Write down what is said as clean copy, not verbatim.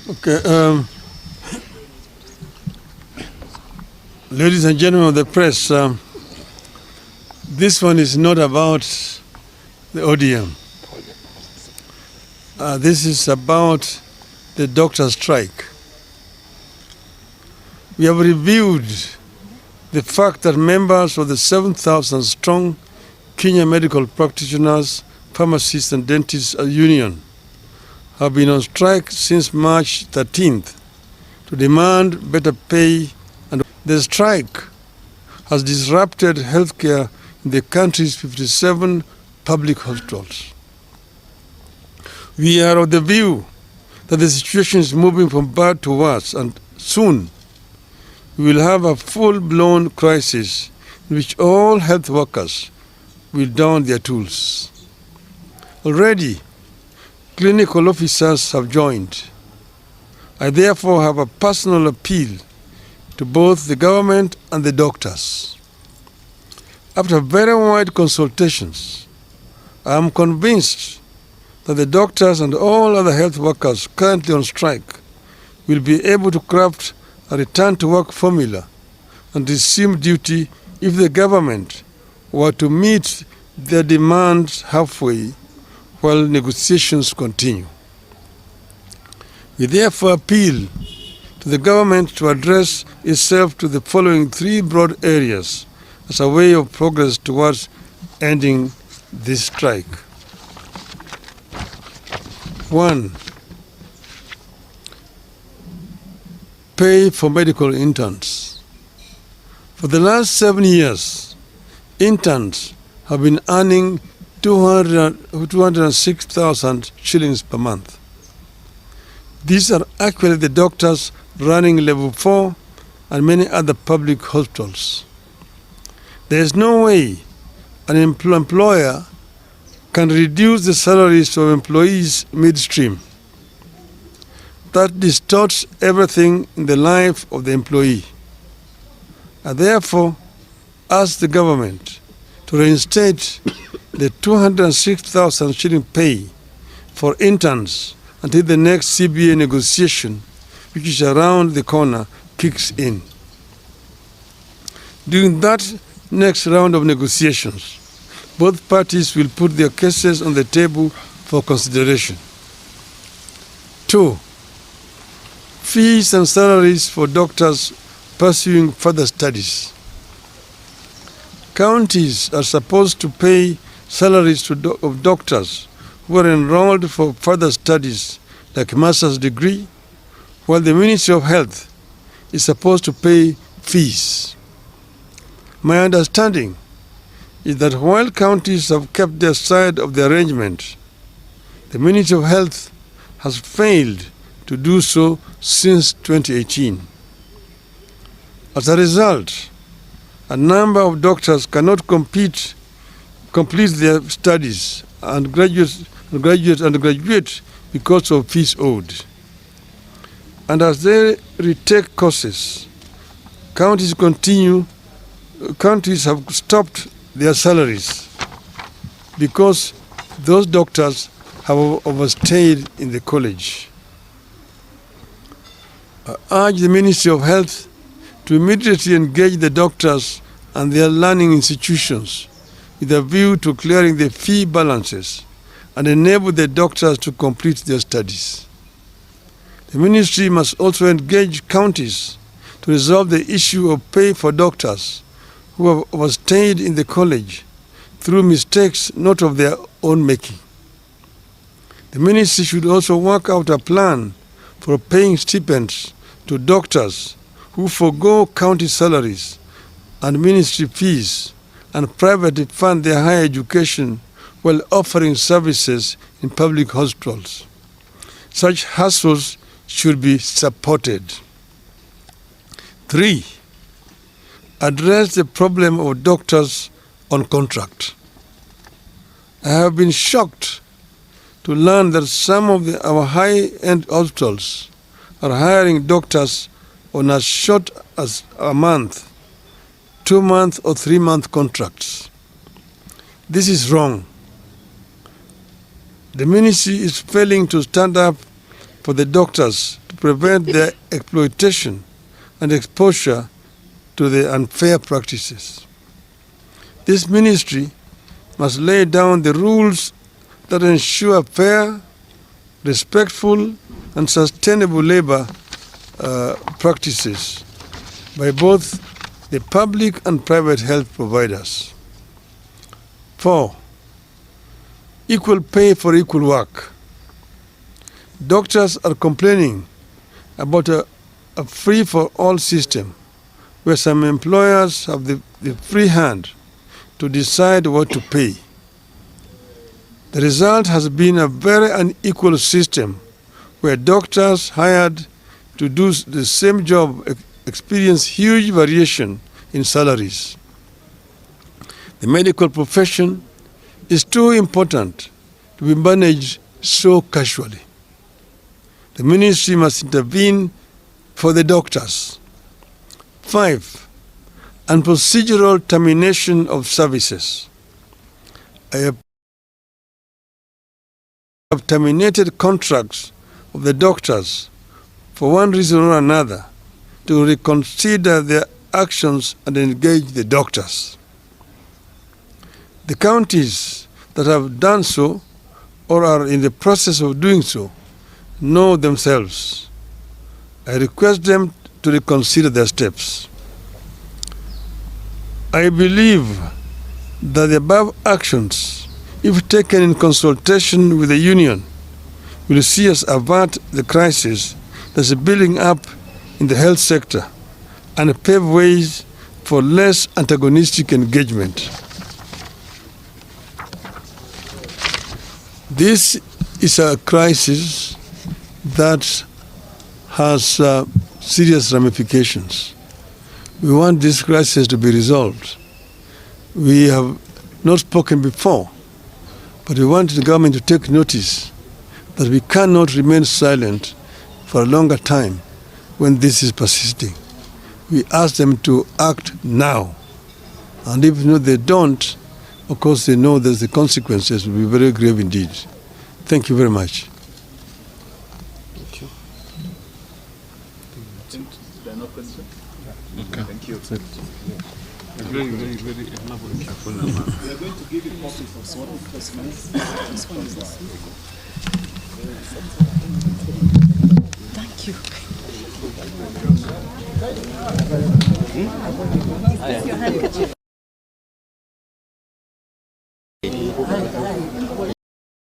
Okay, ladies and gentlemen of the press, this one is not about the ODM. This is about the doctor strike. We have reviewed the fact that members of the 7,000 strong Kenya medical practitioners, pharmacists and dentists union have been on strike since March 13th to demand better pay, and the strike has disrupted healthcare in the country's 57 public hospitals. We are of the view that the situation is moving from bad to worse, and soon we will have a full-blown crisis in which all health workers will don their tools. Already, clinical officers have joined. I therefore have a personal appeal to both the government and the doctors. After very wide consultations, I am convinced that the doctors and all other health workers currently on strike will be able to craft a return-to-work formula and resume duty if the government were to meet their demands halfway while negotiations continue. We therefore appeal to the government to address itself to the following three broad areas as a way of progress towards ending this strike. 1. Pay for medical interns. For the last 7 years, interns have been earning 206,000 shillings per month. These are actually the doctors running level 4 and many other public hospitals. There is no way an employer can reduce the salaries of employees midstream. That distorts everything in the life of the employee. I therefore ask the government to reinstate the 206,000 shilling pay for interns until the next CBA negotiation, which is around the corner, kicks in. During that next round of negotiations, both parties will put their cases on the table for consideration. 2. Fees and salaries for doctors pursuing further studies. Counties are supposed to pay salaries of doctors who are enrolled for further studies like master's degree, while the Ministry of Health is supposed to pay fees. My understanding is that while counties have kept their side of the arrangement, the Ministry of Health has failed to do so since 2018. As a result, a number of doctors cannot complete their studies and graduate because of fees owed. And as they retake courses, counties have stopped their salaries because those doctors have overstayed in the college. I urge the Ministry of Health to immediately engage the doctors and their learning institutions with a view to clearing the fee balances and enable the doctors to complete their studies. The ministry must also engage counties to resolve the issue of pay for doctors who have overstayed in the college through mistakes not of their own making. The ministry should also work out a plan for paying stipends to doctors who forego county salaries and ministry fees and privately fund their higher education while offering services in public hospitals. Such hustles should be supported. 3. Address the problem of doctors on contract. I have been shocked to learn that some of our high-end hospitals are hiring doctors on as short as a month, 2-month or 3-month contracts. This is wrong. The ministry is failing to stand up for the doctors to prevent their exploitation and exposure to the unfair practices. This ministry must lay down the rules that ensure fair, respectful, and sustainable labor practices by both the public and private health providers. 4. Equal pay for equal work. Doctors are complaining about a free-for-all system where some employers have the free hand to decide what to pay. The result has been a very unequal system where doctors hired to do the same job experience huge variation in salaries. The medical profession is too important to be managed so casually. The ministry must intervene for the doctors. 5. And procedural termination of services. I have terminated contracts of the doctors for one reason or another to reconsider their actions and engage the doctors. The counties that have done so or are in the process of doing so know themselves. I request them to reconsider their steps. I believe that the above actions, if taken in consultation with the union, will see us avert the crisis that is building up in the health sector and pave ways for less antagonistic engagement. This is a crisis that has serious ramifications. We want this crisis to be resolved. We have not spoken before, but we want the government to take notice that we cannot remain silent for a longer time when this is persisting. We ask them to act now. And if they don't, of course they know that the consequences will be very grave indeed. Thank you very much. Thank you. There are no questions? Okay. Thank you. Very, very, very elaborate. We are going to give you copies of some of the specimens. This one is this. Thank you. Is this your handkerchief?